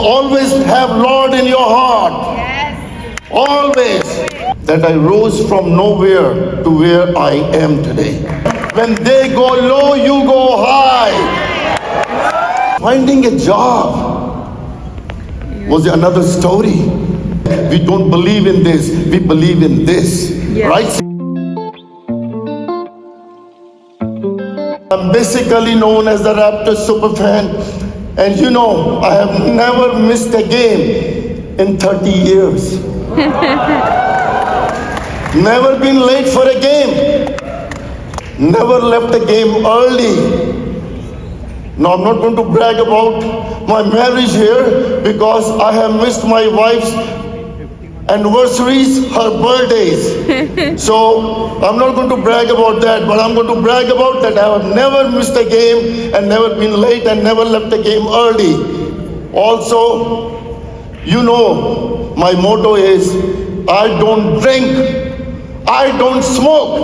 Always have Lord in your heart. Yes. Always. That I rose from nowhere to where I am today. When they go low, you go high. Finding a job was another story. We don't believe in this, we believe in this. Yes. Right? I'm basically known as the Raptors superfan. And you know, I have never missed a game in 30 years. Never been late for a game. Never left a game early. Now, I'm not going to brag about my marriage here because I have missed my wife's anniversaries, her birthdays. So I'm not going to brag about that, but I'm going to brag about that I have never missed a game and never been late and never left a game early. Also, you know, my motto is I don't drink, I don't smoke,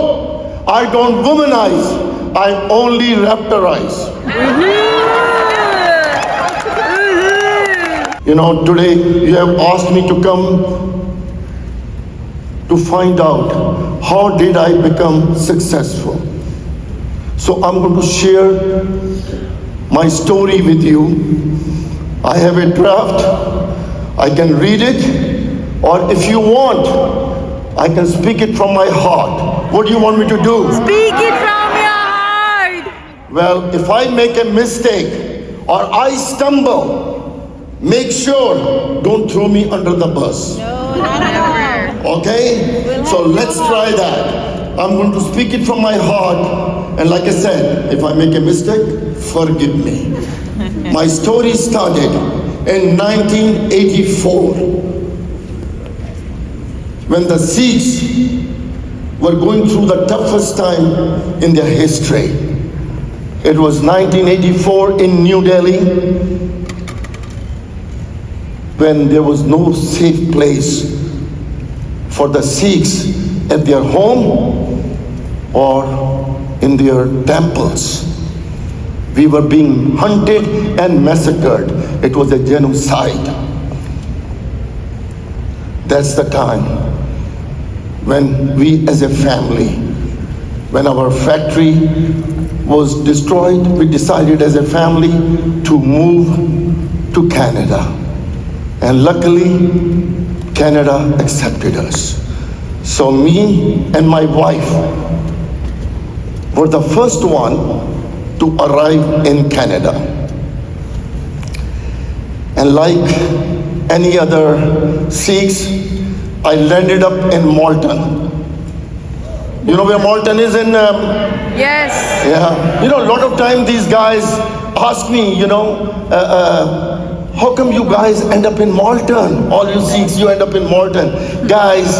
I don't womanize, I only raptorize. You know, today you have asked me to come to find out how did I become successful. So I'm going to share my story with you. I have a draft. I can read it, or if you want, I can speak it from my heart. What do you want me to do? Speak it from your heart. Well, if I make a mistake or I stumble, make sure don't throw me under the bus. No, never. Okay? So let's try that. I'm going to speak it from my heart. And like I said, if I make a mistake, forgive me. My story started in 1984 when the Sikhs were going through the toughest time in their history. It was 1984 in New Delhi when there was no safe place for the Sikhs at their home or in their temples. We were being hunted and massacred. It was a genocide. That's the time when we as a family, when our factory was destroyed, we decided as a family to move to Canada. And luckily, Canada accepted us. So me and my wife were the first one to arrive in Canada. And like any other Sikhs, I landed up in Malton. You know where Malton is in? Yes. Yeah. You know, a lot of time these guys ask me, how come you guys end up in Malton? All you Sikhs, you end up in Malton. Guys,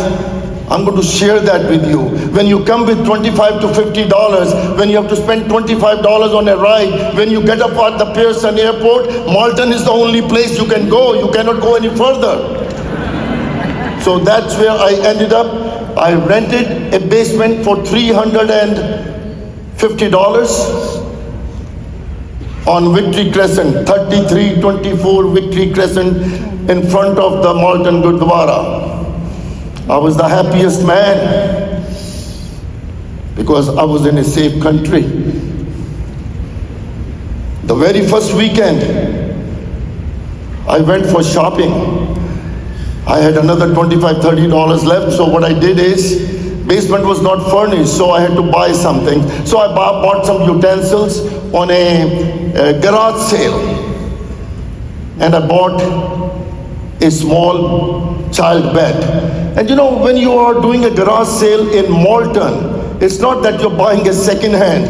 I'm going to share that with you. When you come with $25 to $50, when you have to spend $25 on a ride, when you get up at the Pearson Airport, Malton is the only place you can go. You cannot go any further. So that's where I ended up. I rented a basement for $350 on Victory Crescent, 3324 Victory Crescent, in front of the Malton Gurdwara. I was the happiest man because I was in a safe country. The very first weekend, I went for shopping. I had another $25, $30 left, so what I did is, basement was not furnished, so I had to buy something. So I bought some utensils on a garage sale. And I bought a small child bed. And you know, when you are doing a garage sale in Malton, it's not that you're buying a second hand.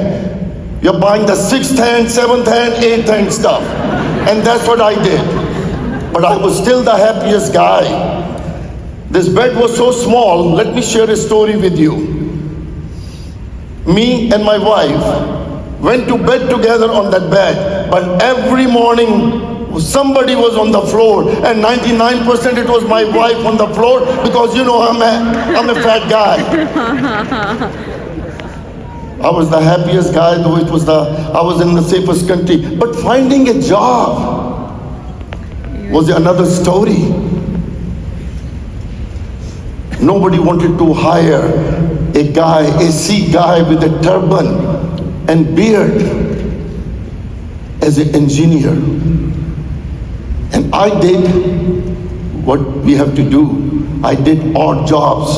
You're buying the 6th hand, 7th hand, 8th hand stuff. And that's what I did. But I was still the happiest guy. This bed was so small. Let me share a story with you. Me and my wife went to bed together on that bed, but every morning somebody was on the floor, and 99% it was my wife on the floor, because you know I'm a fat guy. I was the happiest guy, though I was in the safest country. But finding a job was another story. Nobody wanted to hire a guy, a Sikh guy with a turban and beard as an engineer. And I did what we have to do. I did odd jobs.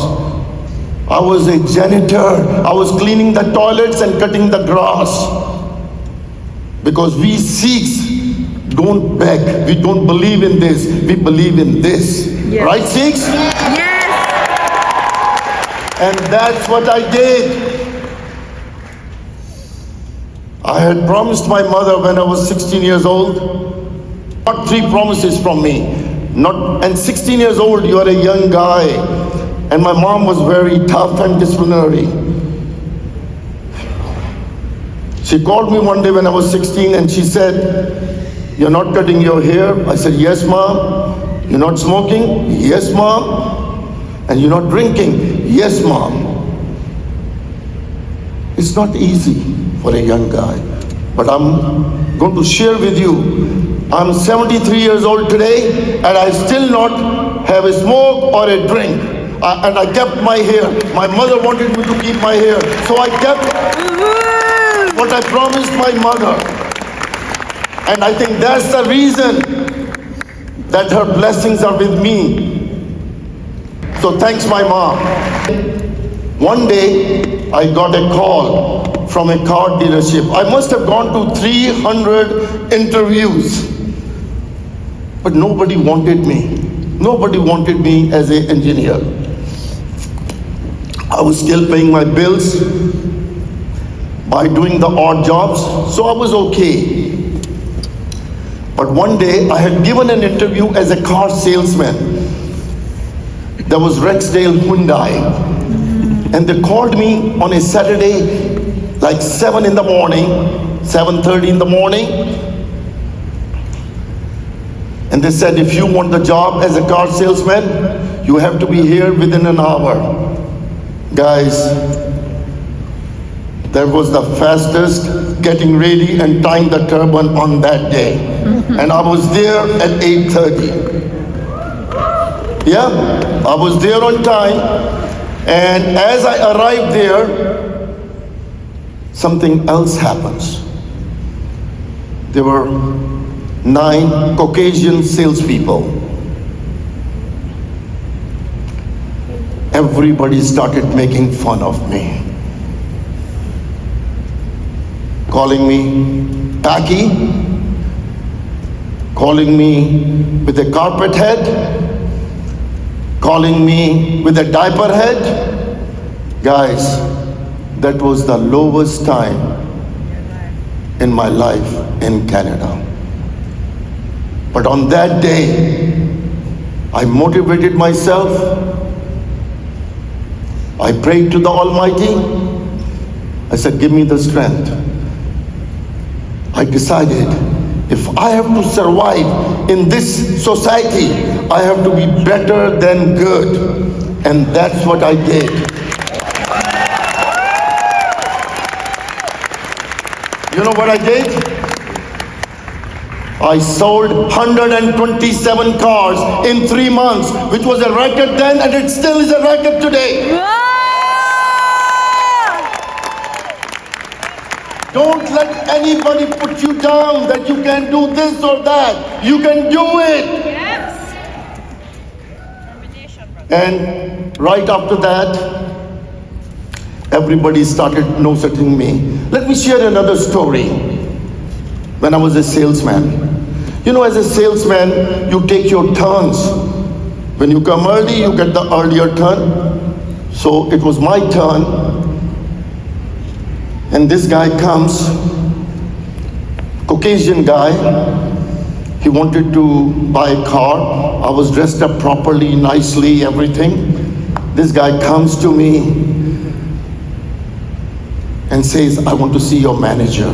I was a janitor. I was cleaning the toilets and cutting the grass. Because we Sikhs don't beg. We don't believe in this. We believe in this. Yes. Right, Sikhs? Yes. And that's what I did. I had promised my mother when I was 16 years old. Got 3 promises from me. And 16 years old, you are a young guy. And my mom was very tough and disciplinary. She called me one day when I was 16 and she said, "You're not cutting your hair?" I said, "Yes, Mom." "You're not smoking?" "Yes, Mom." "And you're not drinking?" "Yes, Mom." It's not easy for a young guy, but I'm going to share with you. I'm 73 years old today and I still not have a smoke or a drink. And I kept my hair. My mother wanted me to keep my hair, so I kept what I promised my mother. And I think that's the reason that her blessings are with me. So thanks, my mom. One day, I got a call from a car dealership. I must have gone to 300 interviews, but nobody wanted me. Nobody wanted me as an engineer. I was still paying my bills by doing the odd jobs, so I was okay. But one day, I had given an interview as a car salesman. There was Rexdale Hyundai. And they called me on a Saturday, like 7 in the morning, 7:30 in the morning. And they said, "If you want the job as a car salesman, you have to be here within an hour." Guys, that was the fastest getting ready and tying the turban on that day. And I was there at 8:30. Yeah, I was there on time. And as I arrived there, something else happens. There were 9 Caucasian salespeople. Everybody started making fun of me, calling me tacky, calling me with a carpet head, calling me with a diaper head. Guys, that was the lowest time in my life in Canada. But on that day, I motivated myself. I prayed to the Almighty. I said, "Give me the strength." I decided, if I have to survive in this society, I have to be better than good. And that's what I did. You know what I did? I sold 127 cars in 3 months, which was a record then and it still is a record today. Wow! Don't let anybody put you down that you can do this or that. You can do it. Yes. And right after that, everybody started noticing me. Let me share another story. When I was a salesman, you know, as a salesman, you take your turns. When you come early, you get the earlier turn. So it was my turn. And this guy comes, Caucasian guy. He wanted to buy a car. I was dressed up properly, nicely, everything. This guy comes to me and says, "I want to see your manager."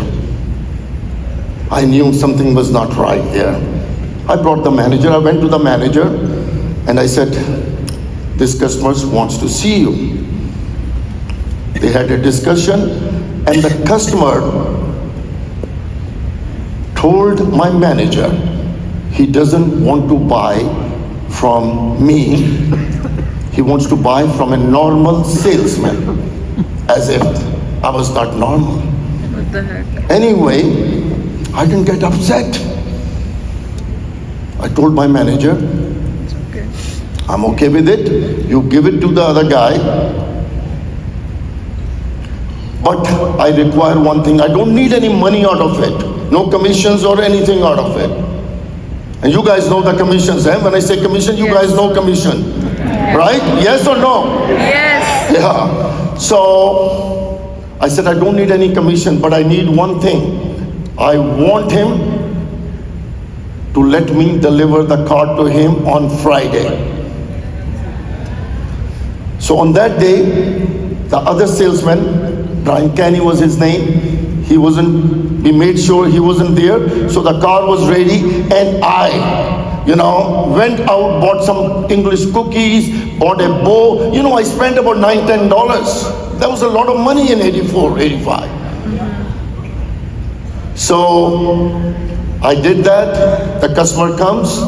I knew something was not right there. I brought the manager. I went to the manager and I said, "This customer wants to see you." They had a discussion and the customer told my manager he doesn't want to buy from me. He wants to buy from a normal salesman, as if I was not normal. What the heck? Anyway, I didn't get upset. I told my manager, Okay. I'm okay with it. You give it to the other guy. But I require one thing. I don't need any money out of it. No commissions or anything out of it. And you guys know the commissions, eh? When I say commission, you guys know commission. Right? Yes or no? Yes. Yeah. So I said, I don't need any commission, but I need one thing. I want him to let me deliver the car to him on Friday. So on that day, the other salesman, Brian Canny was his name, we made sure he wasn't there, so the car was ready, and I, went out, bought some English cookies, bought a bow. I spent about $9-10. That was a lot of money in 84, 85. So I did that. The customer comes.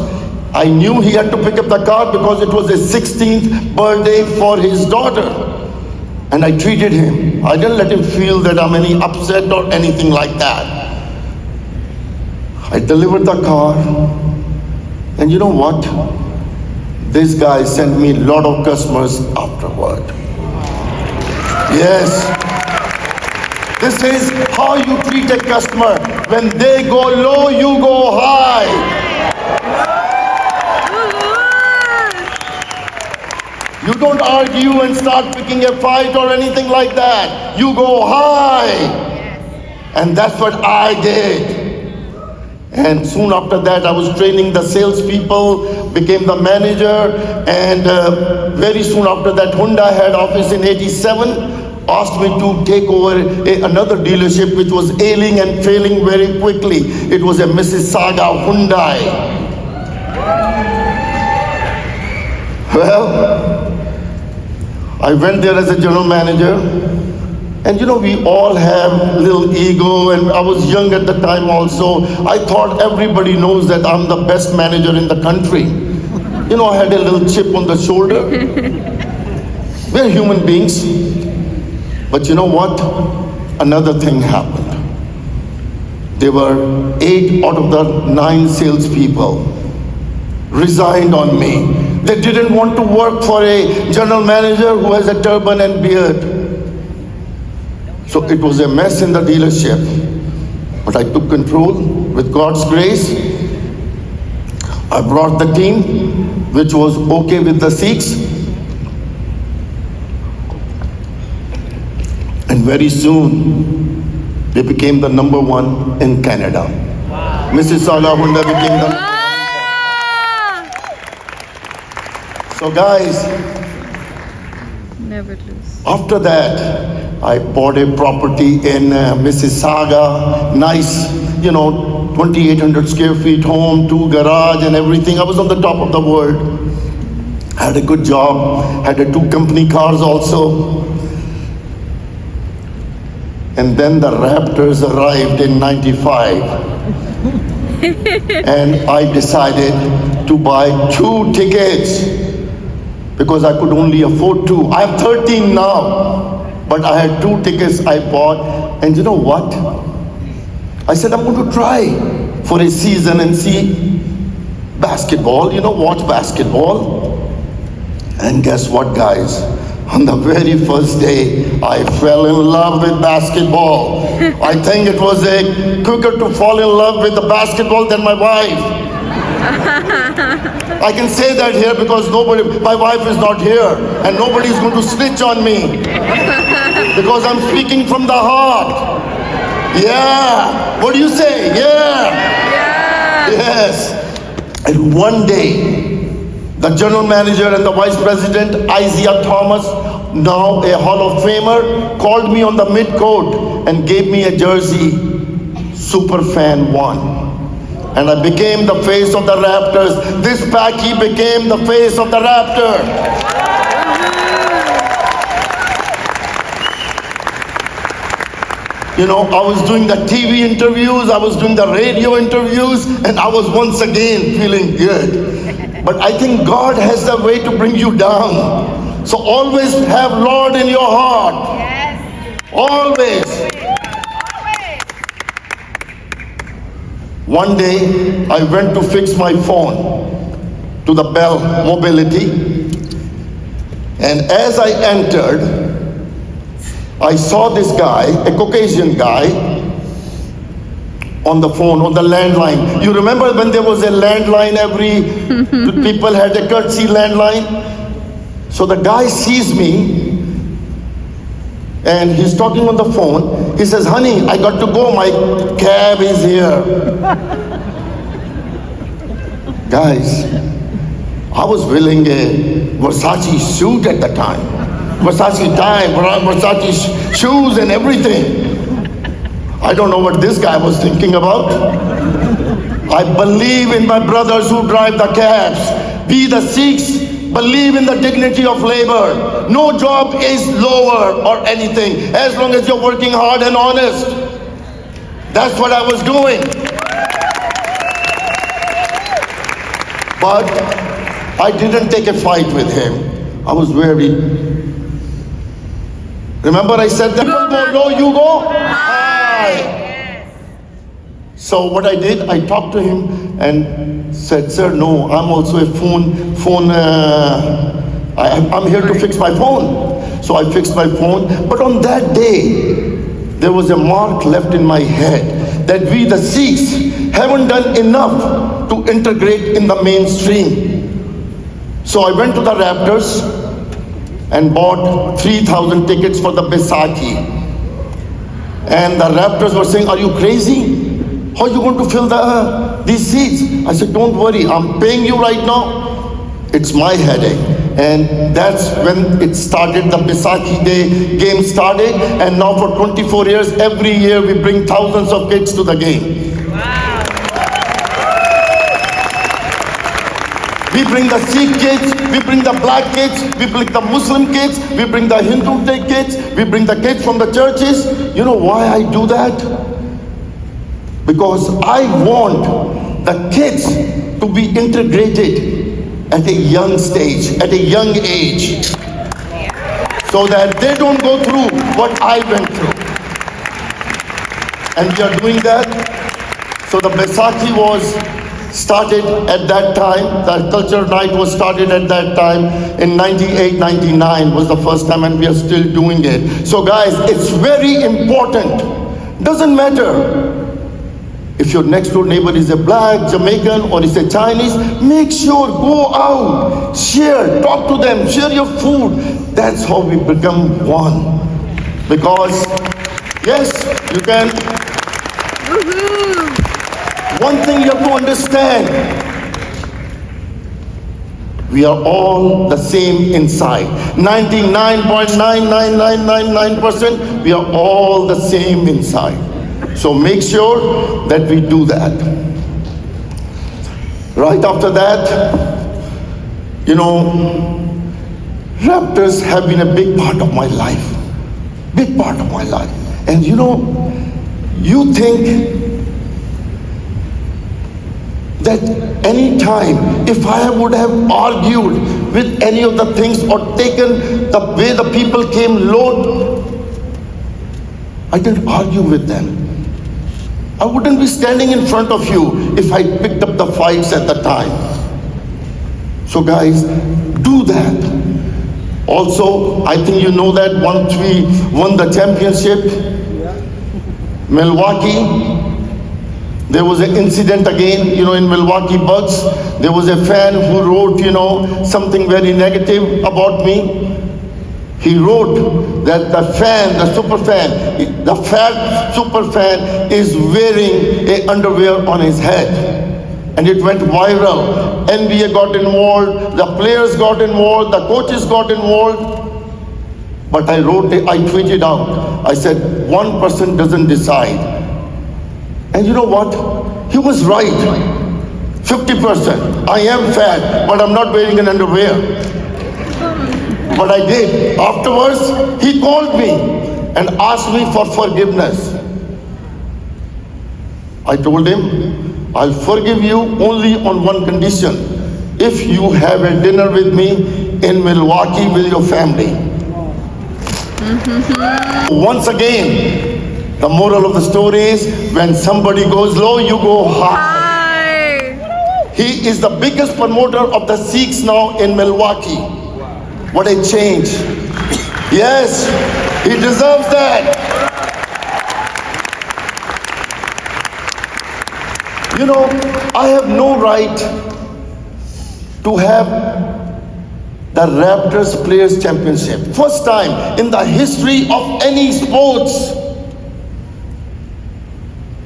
I knew he had to pick up the car because it was his 16th birthday for his daughter. And I treated him. I didn't let him feel that I'm any upset or anything like that. I delivered the car. And you know what? This guy sent me a lot of customers afterward. Yes. This is how you treat a customer. When they go low, you go high. You don't argue and start picking a fight or anything like that. You go high. And that's what I did. And soon after that, I was training the salespeople, became the manager, and very soon after that, Hyundai head office in 87 asked me to take over another dealership which was ailing and failing very quickly. It was a Mississauga Hyundai. Well, I went there as a general manager. And we all have little ego, and I was young at the time also. I thought everybody knows that I'm the best manager in the country. I had a little chip on the shoulder. We're human beings. But you know what? Another thing happened. There were 8 out of the 9 salespeople resigned on me. They didn't want to work for a general manager who has a turban and beard. So it was a mess in the dealership, but I took control with God's grace. I brought the team, which was okay with the Sikhs. And very soon, they became the number 1 in Canada. Wow. Mississauga Hyundai became the So guys, never lose. After that, I bought a property in Mississauga, nice, 2,800 square feet home, 2 garage and everything. I was on the top of the world. Had a good job, had 2 company cars also. And then the Raptors arrived in 95. And I decided to buy 2 tickets because I could only afford 2. I have 13 now. But I had 2 tickets I bought, and you know what? I said, I'm going to try for a season and see basketball, watch basketball. And guess what, guys? On the very first day, I fell in love with basketball. I think it was quicker to fall in love with the basketball than my wife. I can say that here because my wife is not here, and nobody is going to snitch on me because I'm speaking from the heart. Yeah. What do you say? Yeah. Yes. And one day, the general manager and the vice president, Isaiah Thomas, now a Hall of Famer, called me on the mid-court and gave me a jersey, SUPERFAN 1. And I became the face of the Raptors. This Packy became the face of the Raptor. I was doing the TV interviews, I was doing the radio interviews, and I was once again feeling good. But I think God has the way to bring you down. So always have Lord in your heart. Yes. Always. Always. One day, I went to fix my phone to the Bell Mobility. And as I entered, I saw this guy, a Caucasian guy, on the phone, on the landline. You remember when there was a landline, people had a courtesy landline? So the guy sees me, and he's talking on the phone. He says, honey, I got to go, my cab is here. Guys, I was wearing a Versace suit at the time. Versace tie, Versace shoes and everything. I don't know what this guy was thinking about. I believe in my brothers who drive the cabs. We the Sikhs believe in the dignity of labor. No job is lower or anything as long as you're working hard and honest. That's what I was doing. But I didn't take a fight with him. I was very... Remember I said that, go low, you go high. So what I did, I talked to him and said, sir, no, I'm also I'm here to fix my phone. So I fixed my phone. But on that day, there was a mark left in my head that we the Sikhs haven't done enough to integrate in the mainstream. So I went to the Raptors and bought 3,000 tickets for the Baisakhi. And the Raptors were saying, are you crazy? How are you going to fill these seats? I said, don't worry, I'm paying you right now. It's my headache. And that's when it started, the Baisakhi Day game started. And now for 24 years, every year we bring thousands of kids to the game. We bring the Sikh kids, we bring the black kids, we bring the Muslim kids, we bring the Hindu kids, we bring the kids from the churches. You know why I do that? Because I want the kids to be integrated at a young stage, at a young age, so that they don't go through what I went through. And we are doing that. So the Baisakhi was started at that time, the culture night was started at that time in 98, 99 was the first time, and we are still doing it. So guys, it's very important. Doesn't matter if your next door neighbor is a black, Jamaican, or is a Chinese, make sure, go out, share, talk to them, share your food. That's how we become one. Because, yes, you can. One thing you have to understand, we are all the same inside. 99.99999%, we are all the same inside. So make sure that we do that. Right after that, Raptors have been a big part of my life. Big part of my life. And you think that any time, if I would have argued with any of the things or taken the way the people came low, I didn't argue with them. I wouldn't be standing in front of you if I picked up the fights at the time. So guys, do that. Also, I think you know that once we won the championship, Milwaukee, there was an incident again, in Milwaukee Bucks. There was a fan who wrote, something very negative about me. He wrote that the fat super fan is wearing a underwear on his head. And it went viral. NBA got involved, the players got involved, the coaches got involved. But I tweeted out, I said, one person doesn't decide. And you know what? He was right. 50%. I am fat, but I'm not wearing an underwear. But I did. Afterwards, he called me and asked me for forgiveness. I told him, I'll forgive you only on one condition. If you have a dinner with me in Milwaukee with your family. Once again, the moral of the story is when somebody goes low, you go high. Hi. He is the biggest promoter of the Sikhs now in Milwaukee. What a change. Yes, he deserves that. You know, I have no right to have the Raptors Players Championship. First time in the history of any sports,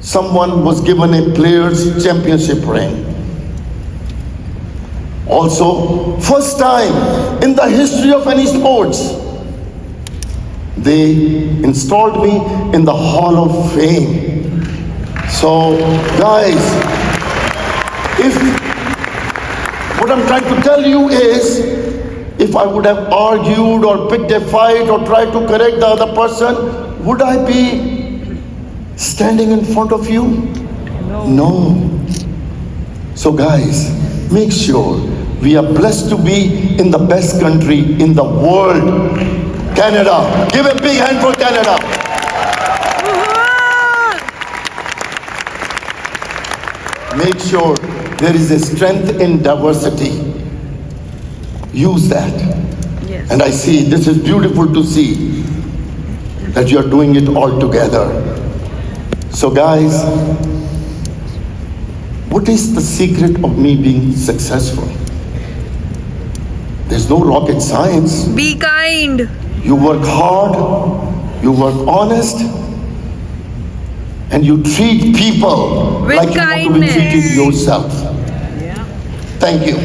someone was given a Players Championship ring. Also, first time in the history of any sports, they installed me in the Hall of Fame. So, guys, if what I'm trying to tell you is, if I would have argued or picked a fight or tried to correct the other person, would I be standing in front of you? No. So guys, make sure we are blessed to be in the best country in the world, Canada. Give a big hand for Canada. Make sure there is a strength in diversity. Use that. Yes. And I see, this is beautiful to see that you are doing it all together. So guys, what is the secret of me being successful? There's no rocket science. Be kind. You work hard, you work honest, and you treat people With like you want to be kindness. treated yourself. Thank you.